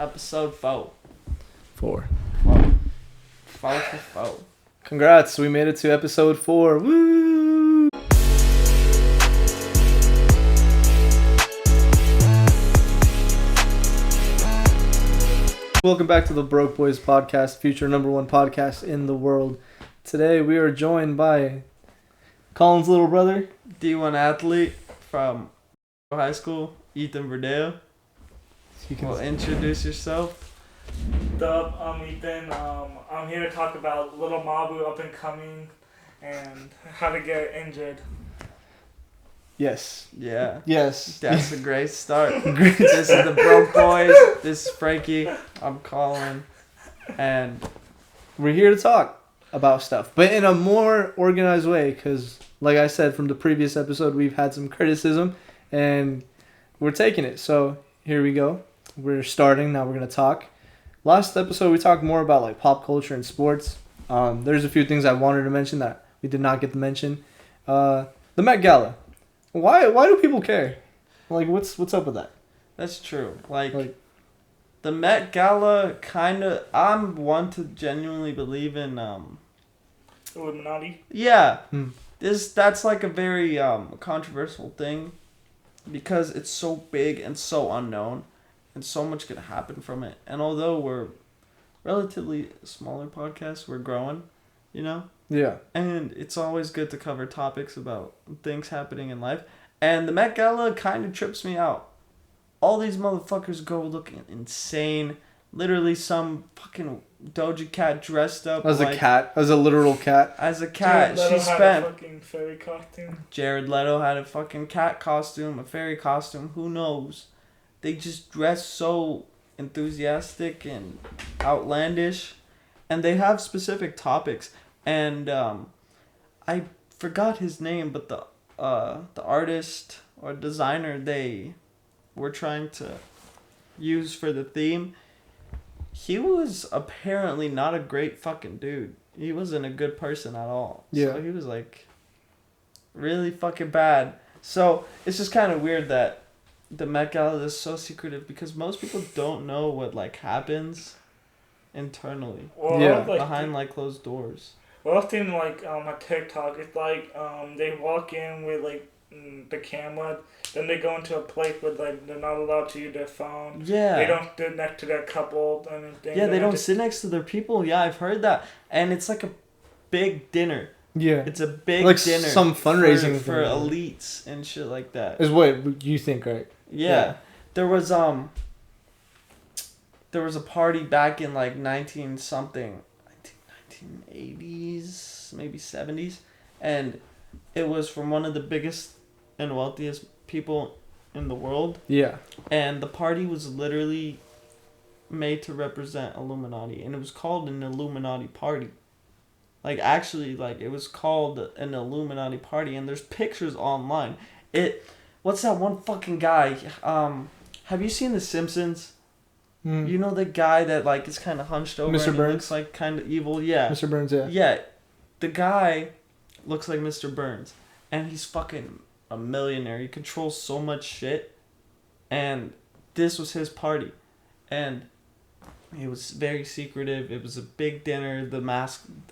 Episode 4. 4. 4. Congrats, we made it to episode 4. Woo! Welcome back to the Broke Boys podcast, future #1 podcast in the world. Today we are joined by Colin's little brother, D1 athlete from high school, Ethan Verdeo. Well, introduce yourself. Dub, I'm Ethan. I'm here to talk about Little Mabu up and coming and how to get injured. Yes. Yeah. Yes. That's a great start. This is the Broke Boys. This is Frankie. I'm Colin. And we're here to talk about stuff, but in a more organized way, because like I said from the previous episode, we've had some criticism and we're taking it. So here we go. We're starting. Now we're going to talk. Last episode, we talked more about like pop culture and sports. There's a few things I wanted to mention that we did not get to mention. The Met Gala. Why do people care? Like, what's up with that? that's true. Like the Met Gala I'm one to genuinely believe in Illuminati. Yeah. That's like a very controversial thing because it's so big and so unknown and so much could happen from it. And although we're relatively smaller podcast, we're growing, you know? Yeah. And it's always good to cover topics about things happening in life. And the Met Gala kind of trips me out. All these motherfuckers go looking insane. Literally some fucking Doja Cat dressed up As a cat. As a literal cat. As a cat. Jared Leto She had spent... a fucking fairy costume. Jared Leto had a fucking cat costume, a fairy costume, who knows? They just dress so enthusiastic and outlandish. And they have specific topics. And I forgot his name, but the artist or designer they were trying to use for the theme, he was apparently not a great fucking dude. He wasn't a good person at all. Yeah. So he was like really fucking bad. So it's just kind of weird that the Met Gala is so secretive because most people don't know what like happens internally. Well, Yeah. Behind like closed doors. Well, I've seen like on TikTok, it's like they walk in with like the camera, then they go into a place where like they're not allowed to use their phone. Yeah. They don't sit next to their couple or anything. Yeah, they don't sit next to their people. Yeah, I've heard that. And it's like a big dinner. Yeah. It's a big like dinner. some fundraising for thing. elites and shit like that. Is what you think, right? Yeah. There was a party back in like 1980s, maybe 70s, and it was from one of the biggest and wealthiest people in the world. Yeah. And the party was literally made to represent Illuminati, and it was called an Illuminati party. Like, actually, like, it was called an Illuminati party, and there's pictures online. What's that one fucking guy? Have you seen The Simpsons? You know the guy that, like, is kind of hunched over Mr. and Burns? looks like kind of evil? Yeah. Mr. Burns, yeah. Yeah. The guy looks like Mr. Burns, and he's fucking a millionaire. He controls so much shit, and this was his party, and it was very secretive. It was a big dinner.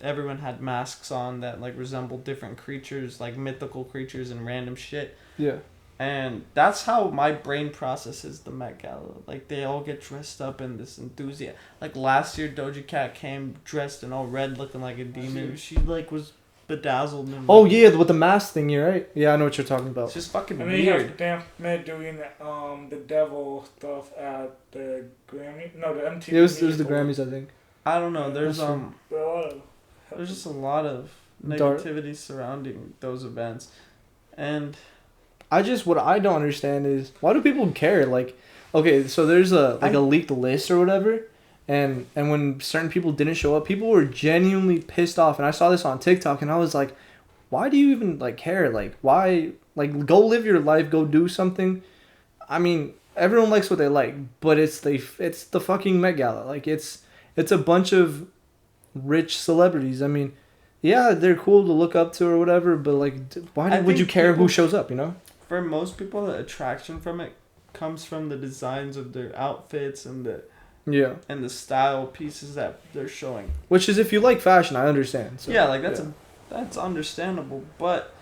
Everyone had masks on that like resembled different creatures, like mythical creatures and random shit. Yeah. And that's how my brain processes the Met Gala. Like, they all get dressed up in this enthusiasm. Like, last year, Doja Cat came dressed in all red, looking like a demon. She, like, was bedazzled. And Oh, yeah, with the mask thing, you're right. Yeah, I know what you're talking about. It's just fucking And then you weird. have damn man doing the devil stuff at the Grammy. No, the MTV. It was the Music Awards. Grammys, I think. I don't know. There's There are a lot of- there's just a lot of negativity surrounding those events. And what I don't understand is, why do people care? Like, okay, so there's a leaked list or whatever, and when certain people didn't show up, people were genuinely pissed off, and I saw this on TikTok, and I was like, why do you even, like, care? Like, why, like, go live your life, go do something. I mean, everyone likes what they like, but it's the fucking Met Gala. Like, it's a bunch of rich celebrities. I mean, yeah, they're cool to look up to or whatever, but, like, why would you care who shows up, you know? For most people, the attraction from it comes from the designs of their outfits and Yeah. and the style pieces that they're showing. Which is, if you like fashion, I understand. So, Yeah, like that's understandable, but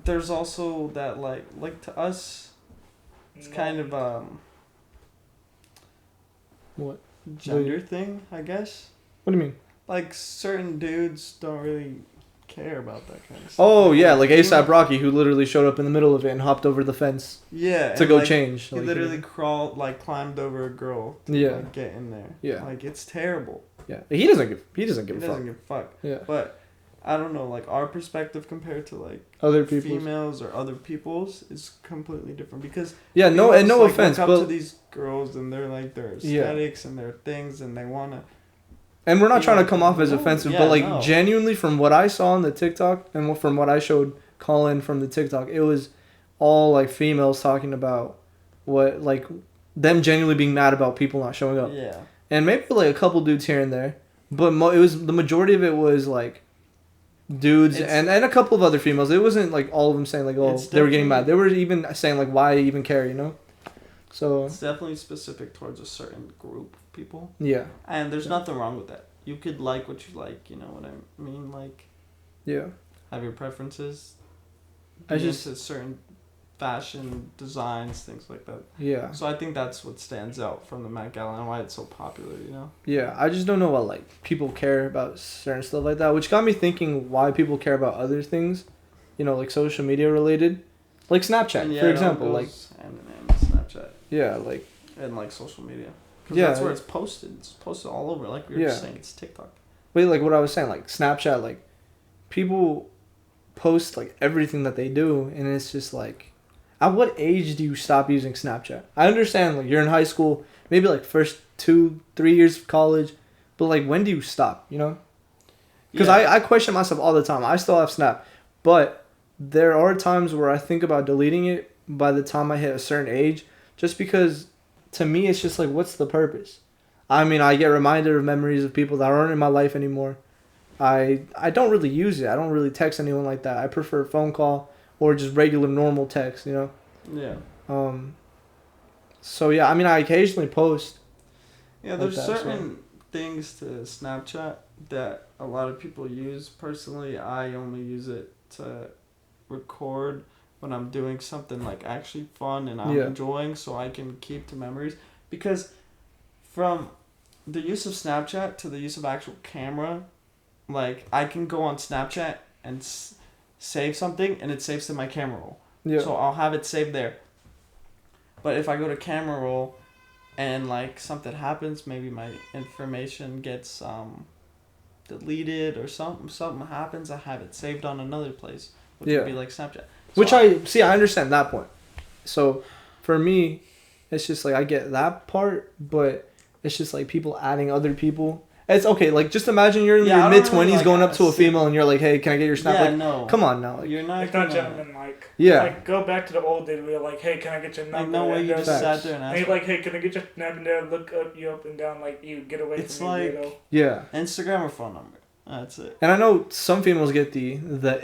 there's also that like to us, it's kind of What? gender thing, I guess. What do you mean? Like certain dudes don't really care about that kind of stuff. Oh yeah, like He ASAP went- Rocky, who literally showed up in the middle of it and hopped over the fence Yeah, to and, go like, change. He Like, literally climbed over a girl to Yeah. like, get in there. Yeah. Like it's terrible. Yeah, he doesn't give He a doesn't fuck. give a fuck. Yeah. But I don't know, like our perspective compared to like Other people. females or other people's is completely different because Yeah, no, and no females, like, offense, look up but to these girls and they're like their Yeah. aesthetics and their things and they wanna. and we're not you trying know, to come off as no, offensive, yeah, but like no. genuinely from what I saw on the TikTok and from what I showed Colin from the TikTok, it was all like females talking about what like them genuinely being mad about people not showing up, Yeah. and maybe like a couple dudes here and there, but it was the majority of it was like dudes It's- and a couple of other females. It wasn't like all of them saying like, oh, It's they were getting definitely- mad. They were even saying like, why even care, you know? So It's definitely specific towards a certain group of people. yeah, And there's nothing wrong with that. You could like what you like, you know what I mean? Like yeah. have your preferences. I Be just- into certain fashion designs, things like that. Yeah. So I think that's what stands out from the Met Gala and why it's so popular, you know? Yeah, I just don't know why like people care about certain stuff like that, which got me thinking why people care about other things, you know, like social media related, like Snapchat, And yeah, for it all example, like goes hand in hand with Snapchat yeah, like and like social media. 'Cause Yeah, that's where it- it's posted. It's posted all over. Like we were Yeah. just saying, it's TikTok. wait, like what I was saying, like Snapchat, like people post like everything that they do, and it's just like, at what age do you stop using Snapchat? I understand like you're in high school, maybe like first 2-3 years of college, but like when do you stop? You know? Because Yeah. I question myself all the time. I still have Snap, but there are times where I think about deleting it by the time I hit a certain age, just because to me it's just like, what's the purpose? I mean, I get reminded of memories of people that aren't in my life anymore. I don't really use it. I don't really text anyone like that. I prefer phone call or just regular normal text, you know? Yeah. So yeah, I mean, I occasionally post. Yeah, Like there's that, so- certain things to Snapchat that a lot of people use. Personally, I only use it to record when I'm doing something like actually fun and I'm Yeah. enjoying, so I can keep the memories. Because from the use of Snapchat to the use of actual camera, like I can go on Snapchat and save something and it saves to my camera roll. Yeah. So I'll have it saved there. But if I go to camera roll and like something happens, maybe my information gets deleted or something happens, I have it saved on another place, which Yeah. would be like Snapchat. Which So I see, I understand that point. So for me, it's just like I get that part, but it's just like people adding other people. It's okay, like just imagine you're in Yeah, I your don't mid-20s really, like, going up to a see- female and you're like, hey, can I get your Snap? yeah, Like, no. come on now. Like, You're not It's not gonna, gentlemanlike. yeah. Like, go back to the old days where you're like, hey, can I get your number? like no way And you they're just Facts. sat there and And asked. you're like, hey, can I get your number? And they'll look up you up and down like you get away It's from me, like- weirdo. Yeah. Instagram or phone number. That's it. And I know some females get the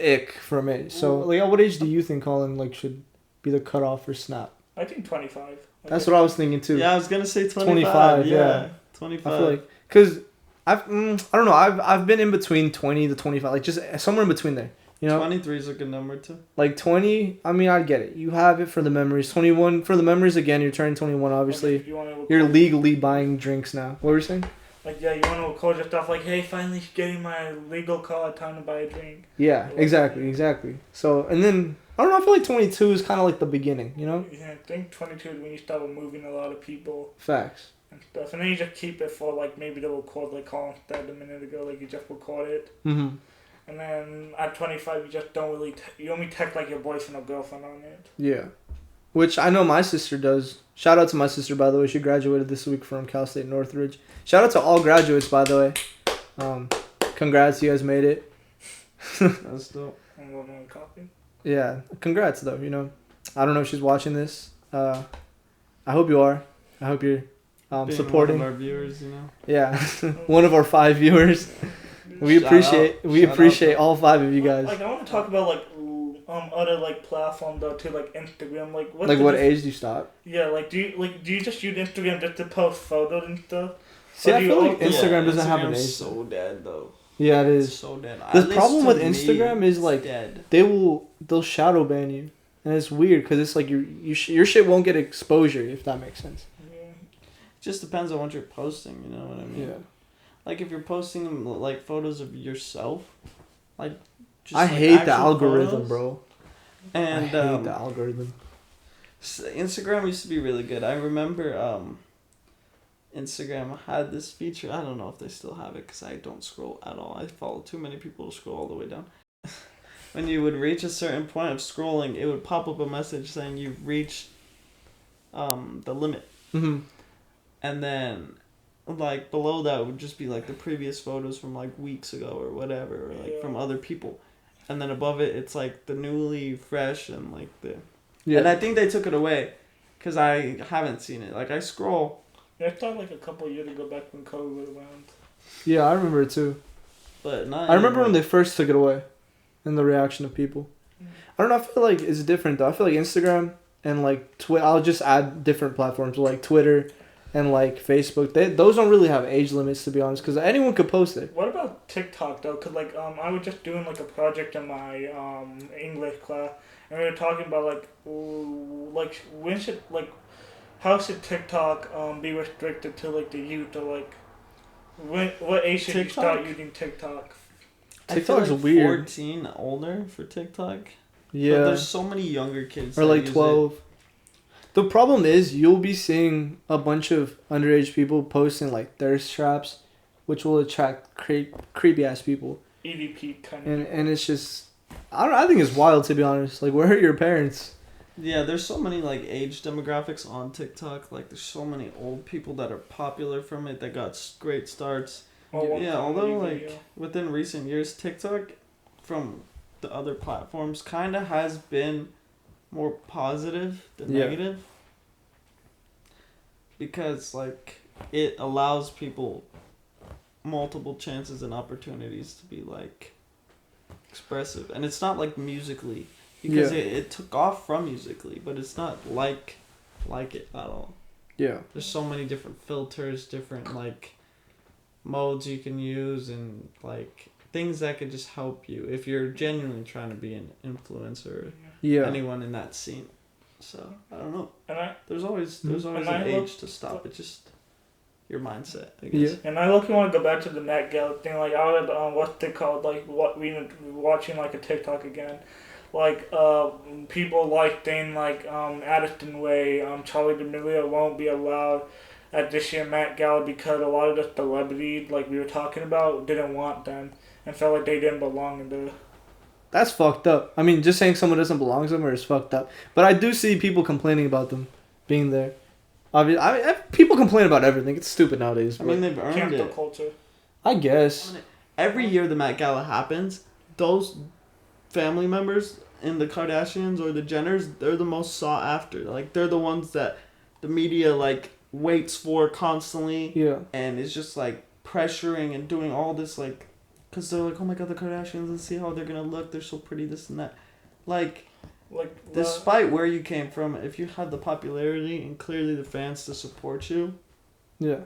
ick from it. So like at what age do you think Colin like should be the cutoff for Snap? I think 25. Like, That's what I was thinking too. Yeah, I was gonna say 25. 25, Yeah, yeah. 25. I feel like because I don't know, I've been in between 20 to 25, like just somewhere in between there. You know, 23 is a good number too. like 20. I mean, I get it. You have it for the memories. 21 for the memories. Again, you're turning 21. like, Obviously, if you wanna record, you're legally buying drinks now. What were you saying? Like, yeah, you want to record your stuff like, hey, finally getting my legal card, time to buy a drink. Yeah, exactly. So and then I don't know. I feel like 22 is kind of like the beginning. You know, Yeah, I think 22 is when you start moving a lot of people facts. and stuff. And then you just keep it for, like, maybe the record, like Colin said a minute ago, like, you just record it. Mm-hmm. And then at 25, you just don't really, you only text, like, your boyfriend or girlfriend on it. Yeah. Which I know my sister does. Shout out to my sister, by the way. She graduated this week from Cal State Northridge. Shout out to all graduates, by the way. Congrats, you guys made it. That's dope. And we're going to copy. Yeah, congrats, though, you know. I don't know if she's watching this. I hope you are. I hope you're Being supporting. one of our viewers, you know. Yeah, one of our 5 viewers. We Shout appreciate out. Shout out. all 5 of you guys. Like, I want to talk about, like, other like platform though too, like Instagram. Like what age do you stop? Yeah, like do you just use Instagram just to post photos and stuff? See, Or I do you feel like also- Instagram doesn't have an Instagram's age. so dead though. Yeah, it It's is. so dead. The At least problem to with me, Instagram is it's like dead. they'll shadow ban you, and it's weird because it's like your shit won't get exposure if that makes sense. Yeah. Just depends on what you're posting. You know what I mean? Yeah. Like if you're posting like photos of yourself, like just I like, hate the actual algorithm, photos. bro. And I hate the algorithm. Instagram used to be really good. I remember Instagram had this feature. I don't know if they still have it because I don't scroll at all. I follow too many people to scroll all the way down. When you would reach a certain point of scrolling, it would pop up a message saying you've reached the limit. Mm-hmm. And then like below that would just be like the previous photos from like weeks ago or whatever, or like from other people. And then above it it's like the newly fresh and like the and I think they took it away because I haven't seen it. Like I scroll. Yeah, I thought like a couple years ago back when COVID was around. Yeah, I remember it too. But not I remember anymore. when they first took it away, and the reaction of people. I don't know. I feel like it's different though. I feel like Instagram and like I'll just add different platforms like Twitter, and like Facebook. Those don't really have age limits to be honest, because anyone could post it. What about TikTok though? Cause like I was just doing like a project in my English class, and we were talking about like like when should like how should TikTok be restricted to like the youth, or like what age should you start TikTok? using TikTok? I feel TikTok's like weird. 14 older for TikTok. Yeah. But there's so many younger kids. Or that like use 12. The problem is you'll be seeing a bunch of underage people posting like thirst traps, which will attract creepy ass people. EDP kind of. And it's just I think it's wild to be honest. Like where are your parents? Yeah, there's so many like age demographics on TikTok. Like there's so many old people that are popular from it that got great starts. Yeah, although like within recent years, TikTok from the other platforms kind of has been more positive than negative. Because like it allows people multiple chances and opportunities to be like expressive, and it's not like Musically. Because it took off from Musically, but it's not like it at all. Yeah. There's so many different filters, different like modes you can use, and like things that could just help you if you're genuinely trying to be an influencer. Yeah. Anyone in that scene. So I don't know. And there's always an age to stop. It's just your mindset, I guess. Yeah. And I luckily want to go back to the Met Gala thing. Like I would what's it called? Like what we were watching like a TikTok again. Like people like thing like Addison Rae, Charlie D'Amelio won't be allowed at this year Met Gala because a lot of the celebrities like we were talking about didn't want them and felt like they didn't belong in the. That's fucked up. I mean, just saying someone doesn't belong somewhere is fucked up. But I do see people complaining about them being there. People complain about everything. It's stupid nowadays. I mean, they've earned Cancel it. culture. I guess. Every year the Met Gala happens, those family members in the Kardashians or the Jenners, they're the most sought after. Like, they're the ones that the media, like, waits for constantly. Yeah. And is just, like, pressuring and doing all this, like, because they're like, oh my god, the Kardashians, let's see how they're going to look. They're so pretty, this and that. Like, despite where you came from, if you had the popularity and clearly the fans to support you, yeah,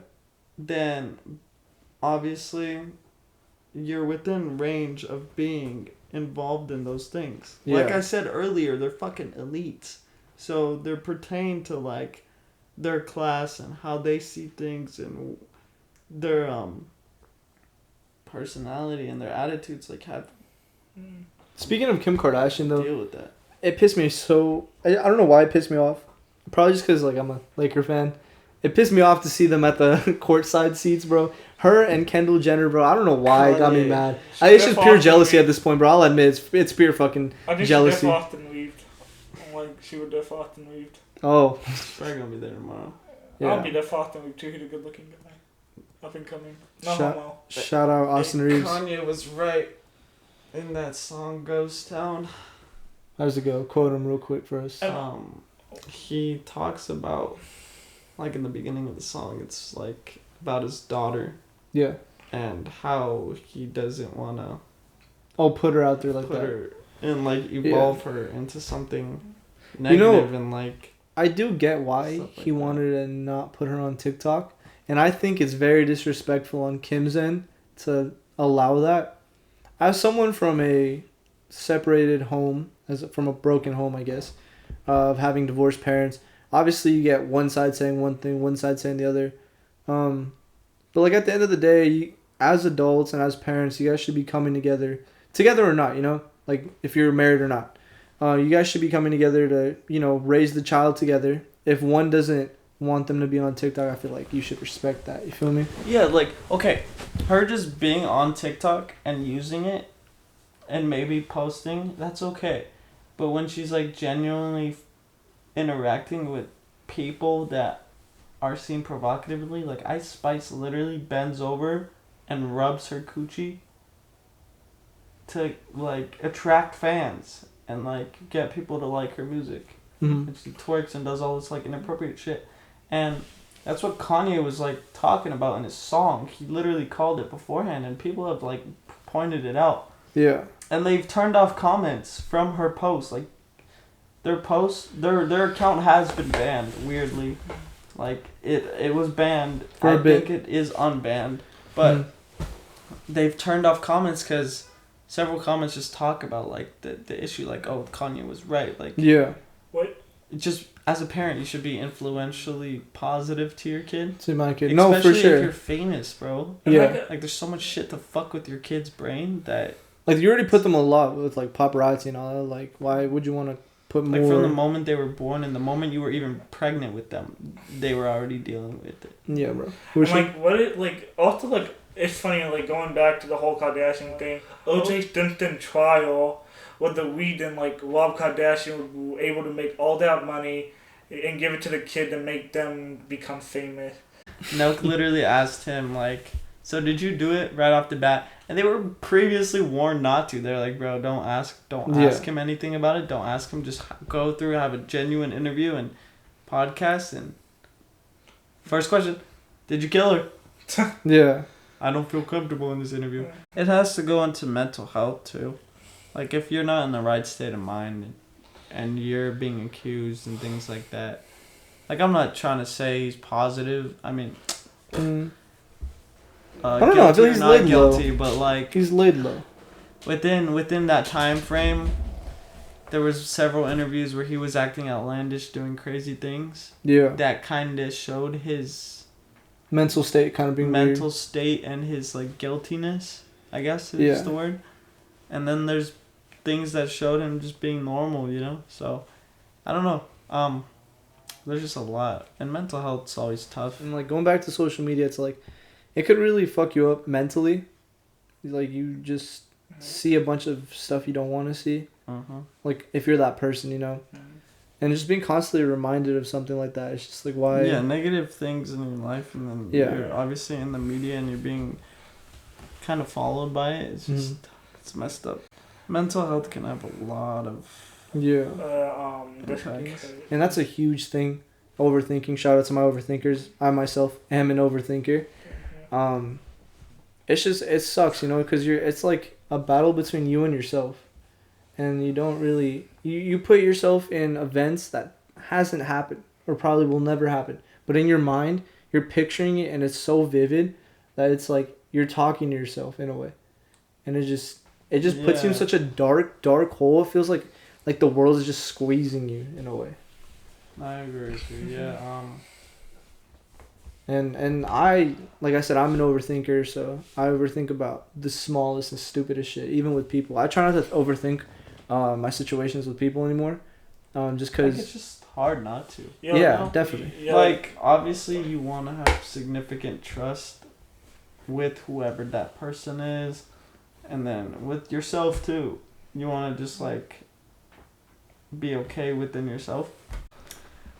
then obviously you're within range of being involved in those things. Yeah. Like I said earlier, they're fucking elites. So they're pertain to like their class and how they see things and their personality and their attitudes like have Speaking of Kim Kardashian though, deal with that. it pissed me so I don't know why it pissed me off. Probably just because like I'm a Laker fan. It pissed me off to see them at the courtside seats, bro. Her and Kendall Jenner, bro. I don't know why it got me mad. It's just pure jealousy at this point, bro. I'll admit it's pure fucking jealousy. I think she Austin weaved. Like she would def Austin weaved. Oh. Probably gonna be there tomorrow. Yeah. I'll be def Austin weaved too. He's a good looking guy. Up and coming. No homo. Shout out Austin Reeves. Kanye was right in that song Ghost Town. How's it go? Quote him real quick for us. He talks about, like in the beginning of the song, it's like about his daughter. Yeah. And how he doesn't want to put her out there like put that. her and like evolve her into something negative and like. I do get why he wanted to not put her on TikTok, and I think it's very disrespectful on Kim's end to allow that. As someone from a separated home, from a broken home, I guess, of having divorced parents, obviously you get one side saying one thing, one side saying the other. But like at the end of the day, as adults and as parents, you guys should be coming together or not, you know, like if you're married or not. You guys should be coming together to, you know, raise the child together. If one doesn't want them to be on TikTok, I feel like you should respect that. You feel me? Yeah, like, okay, her just being on TikTok and using it and maybe posting, that's okay. But when she's like genuinely interacting with people that are seen provocatively, like Ice Spice literally bends over and rubs her coochie to like attract fans and like get people to like her music. Mm-hmm. And she twerks and does all this like inappropriate shit. And that's what Kanye was like talking about in his song. He literally called it beforehand and people have like pointed it out. Yeah. And they've turned off comments from her post. Like their account has been banned, weirdly. Like it was banned. For a bit. Think it is unbanned. But they've turned off comments because several comments just talk about like the issue, like, oh, Kanye was right. Like, yeah. What? Just as a parent, you should be influentially positive to your kid. To my kid. Especially No, for sure. if you're famous, bro. Yeah. Like there's so much shit to fuck with your kid's brain that. Like you already put them a lot with like paparazzi and all that. Like why would you want to put more? Like from the moment they were born and the moment you were even pregnant with them, they were already dealing with it. Yeah, bro. Like what it like also like it's funny like going back to the whole Kardashian thing. O.J. Simpson trial with the weed and like Rob Kardashian were able to make all that money and give it to the kid to make them become famous. Nelk literally asked him like, so did you do it right off the bat? And they were previously warned not to. They're like, bro, don't ask him anything about it. Don't ask him. Just go through, have a genuine interview and podcast. And first question, did you kill her? Yeah. I don't feel comfortable in this interview. It has to go into mental health too. Like if you're not in the right state of mind and you're being accused and things like that. Like I'm not trying to say he's positive. I mean, I don't know. I feel he's laid guilty, low. But like he's laid low. Within that time frame, there was several interviews where he was acting outlandish, doing crazy things. Yeah. That kind of showed his mental state kind of being mental weird. State and his like guiltiness, I guess is the word. And then there's things that showed him just being normal, you know. So I don't know. There's just a lot, and mental health's always tough. And like going back to social media, it's like it could really fuck you up mentally. Like you just see a bunch of stuff you don't want to see. Like if you're that person, you know. And just being constantly reminded of something like that, it's just like why. Yeah, negative things in your life, and then you're obviously in the media, and you're being kind of followed by it. It's just it's messed up. Mental health can have a lot of effects. And that's a huge thing. Overthinking. Shout out to my overthinkers. I myself am an overthinker. It's just it sucks, you know, because it's like a battle between you and yourself. And you don't really... You put yourself in events that hasn't happened or probably will never happen. But in your mind, you're picturing it and it's so vivid that it's like you're talking to yourself in a way. And it just puts you in such a dark hole. It feels like the world is just squeezing you in a way. I agree with you, yeah. And I, like I said, I'm an overthinker, so I overthink about the smallest and stupidest shit, even with people. I try not to overthink my situations with people anymore, just because... It's just hard not to. Yeah, definitely. Yeah. Like, obviously you want to have significant trust with whoever that person is, and then with yourself, too. You want to just, like, be okay within yourself.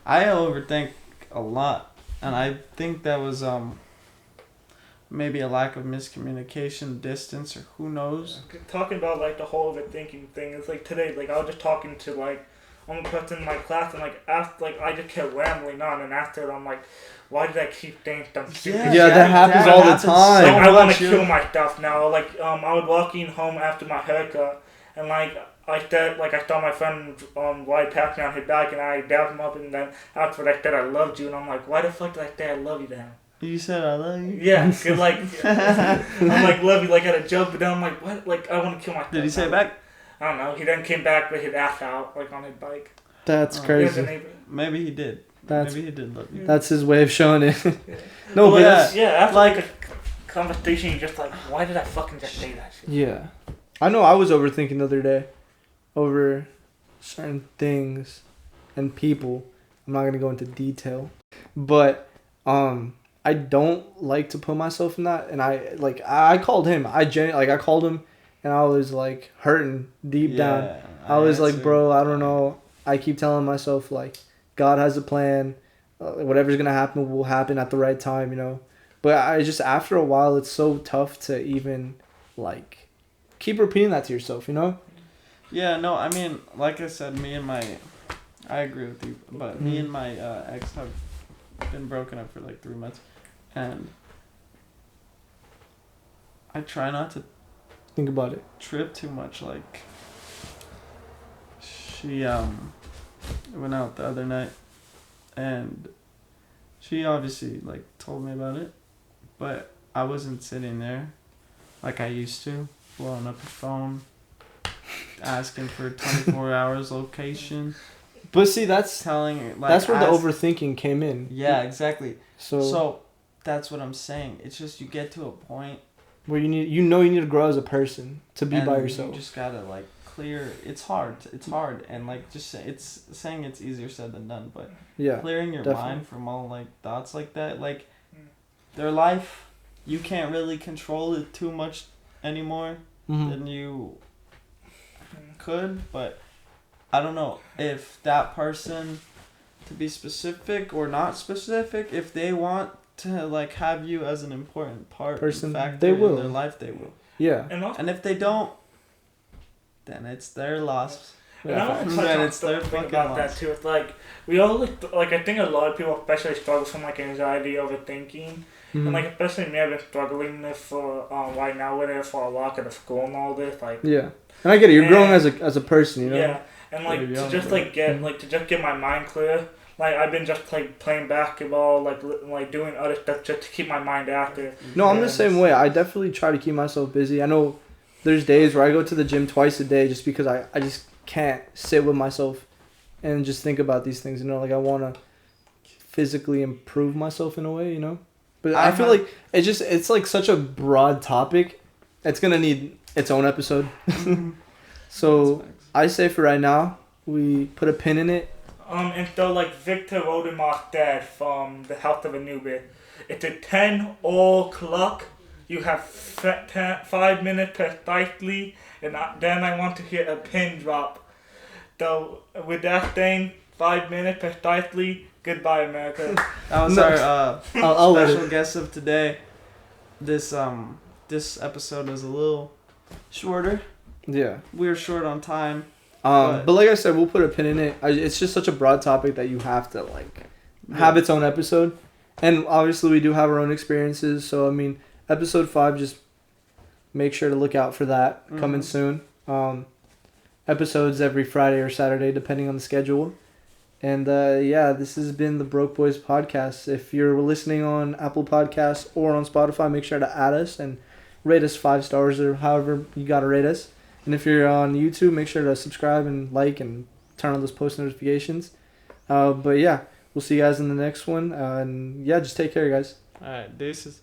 I overthink a lot, and I think that was maybe a lack of miscommunication, distance, or who knows. Talking about like the whole overthinking thing, it's like today, like I was just talking to like one person in my class, and like after like I just kept rambling on, and after it, I'm like, why did I keep thinking something stupid? Yeah, that happens all the time. Like, I want to kill myself now. Like I was walking home after my haircut, and I saw my friend ride past me on his bike, and I dapped him up, and then after I said I loved you, and I'm like, why the fuck did I say I love you to him? You said I love you? Yeah, cause I'm like love you like at a joke, but then I'm like, what? Like I want to kill myself. Did he say it back? I don't know. He then came back with his ass out, like on his bike. That's He was a crazy. neighbor. Maybe he did. Maybe he did love you. That's his way of showing it. Yeah. No, but yeah. that's, After like a conversation, you're just like, why did I fucking just say that shit? yeah. I know I was overthinking the other day over certain things and people. I'm not going to go into detail. But I don't like to put myself in that, and I called him. I called him and I was like hurting deep down. I was like, bro, I don't know. I keep telling myself like God has a plan. Whatever's going to happen will happen at the right time, you know. But I just, after a while, it's so tough to even like keep repeating that to yourself, you know? Yeah, no, I mean, like I said, I agree with you, but me and my ex have been broken up for like 3 months, and I try not to Think about it. trip too much. Like, she went out the other night, and she obviously like told me about it, but I wasn't sitting there like I used to, blowing up her phone, asking for 24 hours location. But see, that's Telling like that's where the overthinking came in. Yeah, exactly. So So that's what I'm saying. It's just you get to a point where you need to grow as a person to be and by yourself. You just gotta like clear. It's hard. It's hard, and like just it's saying it's easier said than done. But Yeah, clearing your definitely. mind from all like thoughts like that, like their life, you can't really control it too much anymore than you could. But I don't know if that person, to be specific or not specific, if they want to like have you as an important Person, factor they will. in their life, they will. Yeah. And if they don't, then it's their loss. And I want to Then touch on it's their something fucking about loss. that too. It's like we all like I think a lot of people especially struggle from like anxiety, overthinking, and like especially me, I've been struggling this for right now with it for a lot of the school and all this. Like Yeah, and I get it. You're growing as a person, you know. yeah, and like You're to young, just bro. like get my mind clear. Like I've been just like playing basketball, like doing other stuff just to keep my mind active. No, I'm the same way. I definitely try to keep myself busy. I know there's days where I go to the gym twice a day just because I just can't sit with myself and just think about these things, you know, like I want to physically improve myself in a way, you know. But I feel like it's like such a broad topic. It's going to need its own episode. So I say for right now, we put a pin in it. And so like Victor Voldemort's dad from the House of Anubis, it's at 10 o'clock. You have 5 minutes precisely, and then I want to hear a pin drop. So with that thing, 5 minutes precisely. Goodbye, America. That was No. our I'll let special guest of today. This episode is a little shorter. Yeah. We're short on time. But like I said, we'll put a pin in it. It's just such a broad topic that you have to like have its own episode. And obviously we do have our own experiences. So, I mean, episode 5, just make sure to look out for that coming soon. Episodes every Friday or Saturday, depending on the schedule. And yeah, this has been the Broke Boys podcast. If you're listening on Apple Podcasts or on Spotify, make sure to add us and rate us 5 stars or however you got to rate us. And if you're on YouTube, make sure to subscribe and like and turn on those post notifications. But yeah, we'll see you guys in the next one. And yeah, just take care, guys. All right, deuces.